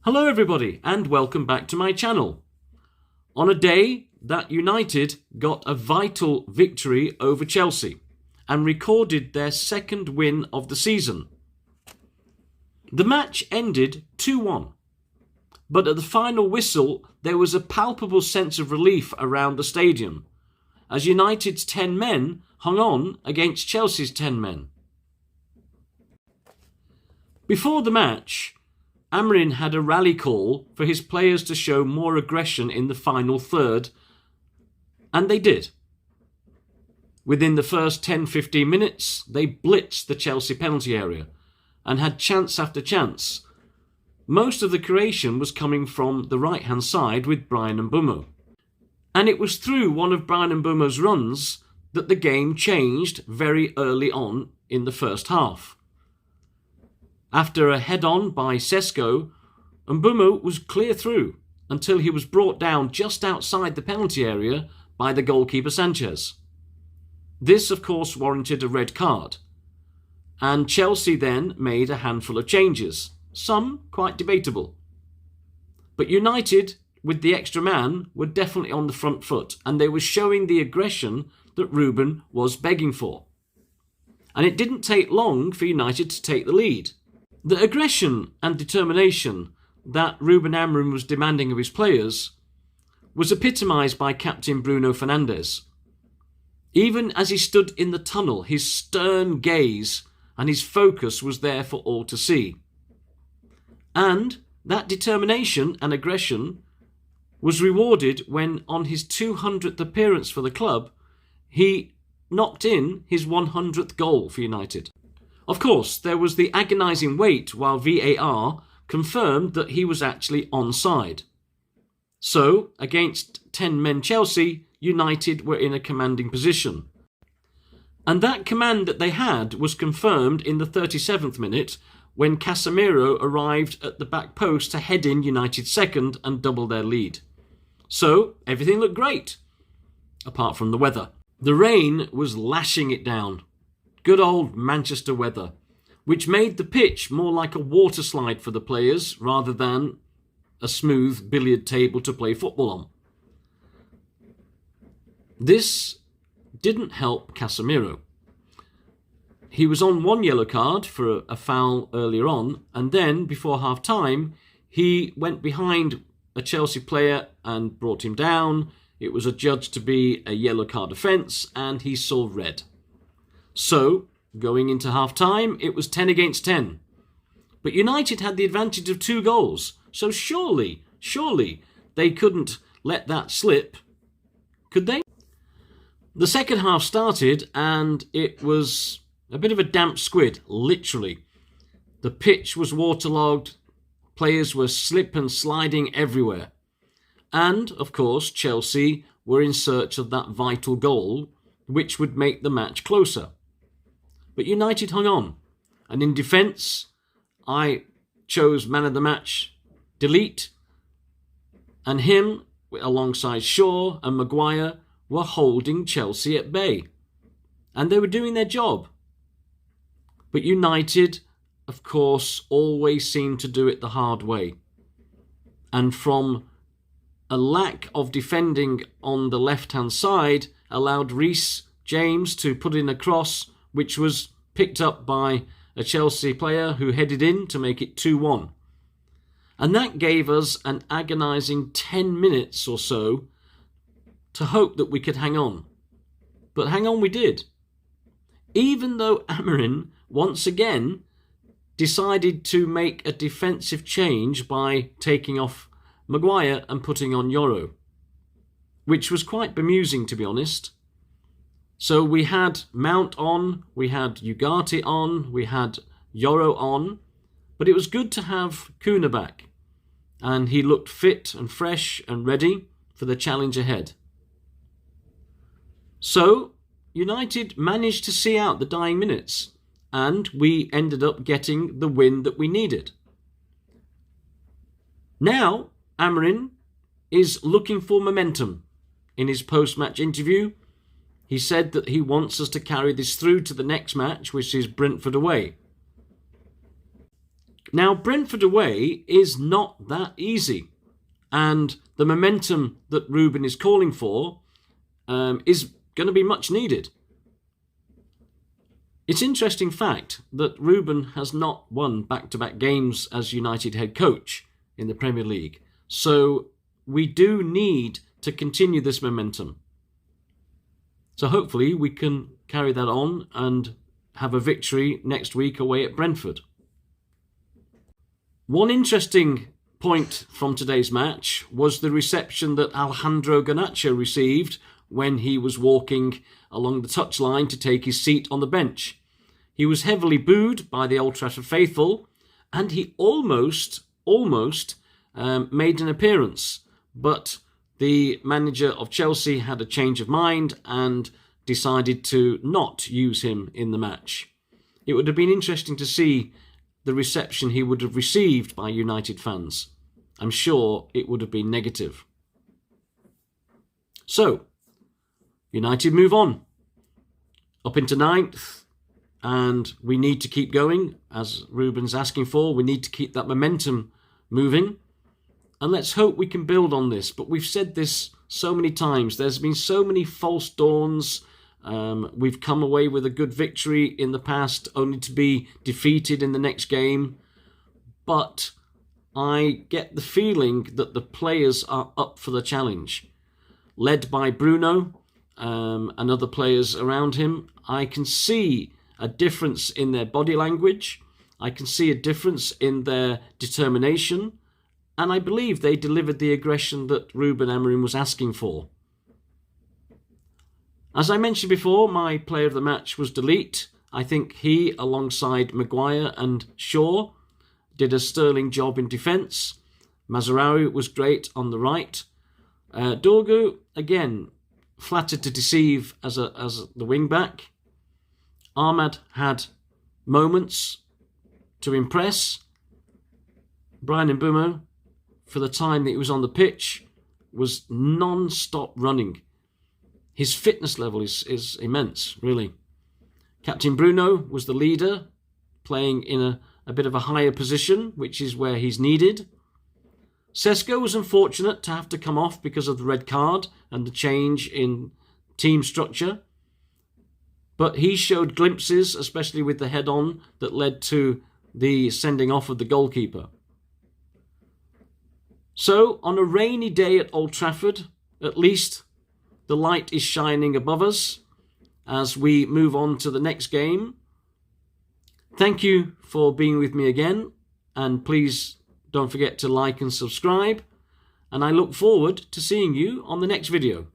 Hello everybody and welcome back to my channel. On a day that United got a vital victory over Chelsea and recorded their second win of the season. The match ended 2-1, but at the final whistle there was a palpable sense of relief around the stadium as United's 10 men hung on against Chelsea's 10 men. Before the match, Amorim had a rally call for his players to show more aggression in the final third, and they did. Within the first 10-15 minutes, they blitzed the Chelsea penalty area and had chance after chance. Most of the creation was coming from the right-hand side with Bryan Mbeumo. And it was through one of Bryan Mbeumo's runs that the game changed very early on in the first half. After a head-on by Sesko, Mbeumo was clear through until he was brought down just outside the penalty area by the goalkeeper Sanchez. This, of course, warranted a red card, and Chelsea then made a handful of changes, some quite debatable. But United, with the extra man, were definitely on the front foot, and they were showing the aggression that Ruben was begging for. And it didn't take long for United to take the lead. The aggression and determination that Ruben Amorim was demanding of his players was epitomised by captain Bruno Fernandes. Even as he stood in the tunnel, his stern gaze and his focus was there for all to see. And that determination and aggression was rewarded when, on his 200th appearance for the club, he knocked in his 100th goal for United. Of course, there was the agonising wait while VAR confirmed that he was actually onside. So, against 10 men Chelsea, United were in a commanding position. And that command that they had was confirmed in the 37th minute when Casemiro arrived at the back post to head in United's second and double their lead. So, everything looked great, apart from the weather. The rain was lashing it down. Good old Manchester weather, which made the pitch more like a water slide for the players rather than a smooth billiard table to play football on. This didn't help Casemiro. He was on one yellow card for a foul earlier on, and then, before half-time, he went behind a Chelsea player and brought him down. It was adjudged to be a yellow card offence, and he saw red. So, going into half-time, it was 10 against 10. But United had the advantage of 2 goals, so surely they couldn't let that slip, could they? The second half started, and it was a bit of a damp squid, literally. The pitch was waterlogged, players were slip and sliding everywhere. And, of course, Chelsea were in search of that vital goal, which would make the match closer. But United hung on, and in defence, I chose man of the match, Delete, and him, alongside Shaw and Maguire, were holding Chelsea at bay. And they were doing their job. But United, of course, always seemed to do it the hard way. And from a lack of defending on the left-hand side, allowed Reece James to put in a cross, which was picked up by a Chelsea player who headed in to make it 2-1. And that gave us an agonising 10 minutes or so to hope that we could hang on. But hang on we did. Even though Amorim once again decided to make a defensive change by taking off Maguire and putting on Yoro, which was quite bemusing, to be honest. So we had Mount on, we had Ugarte on, we had Yoro on, but it was good to have Kuna back, and he looked fit and fresh and ready for the challenge ahead. So United managed to see out the dying minutes, and we ended up getting the win that we needed. Now Amorim is looking for momentum. In his post-match interview, he said that he wants us to carry this through to the next match, which is Brentford away. Now, Brentford away is not that easy, and the momentum that Ruben is calling for is going to be much needed. It's an interesting fact that Ruben has not won back-to-back games as United head coach in the Premier League, so we do need to continue this momentum. So hopefully we can carry that on and have a victory next week away at Brentford. One interesting point from today's match was the reception that Alejandro Garnacho received when he was walking along the touchline to take his seat on the bench. He was heavily booed by the Old Trafford faithful, and he almost made an appearance, but the manager of Chelsea had a change of mind and decided to not use him in the match. It would have been interesting to see the reception he would have received by United fans. I'm sure it would have been negative. So, United move on up into 9th, and we need to keep going, as Ruben's asking for. We need to keep that momentum moving, and let's hope we can build on this. But we've said this so many times. There's been so many false dawns. We've come away with a good victory in the past, only to be defeated in the next game. But I get the feeling that the players are up for the challenge. Led by Bruno and other players around him, I can see a difference in their body language. I can see a difference in their determination. And I believe they delivered the aggression that Ruben Amorim was asking for. As I mentioned before, my player of the match was Delete. I think he, alongside Maguire and Shaw, did a sterling job in defence. Mazraoui was great on the right. Dorgu, again, flattered to deceive as the wing-back. Ahmad had moments to impress. Brian Mbeumo, for the time that he was on the pitch, was non-stop running. His fitness level is immense, really. Captain Bruno was the leader, playing in a bit of a higher position, which is where he's needed. Sesko was unfortunate to have to come off because of the red card and the change in team structure. But he showed glimpses, especially with the head-on, that led to the sending off of the goalkeeper. So, on a rainy day at Old Trafford, at least the light is shining above us as we move on to the next game. Thank you for being with me again, and please don't forget to like and subscribe, and I look forward to seeing you on the next video.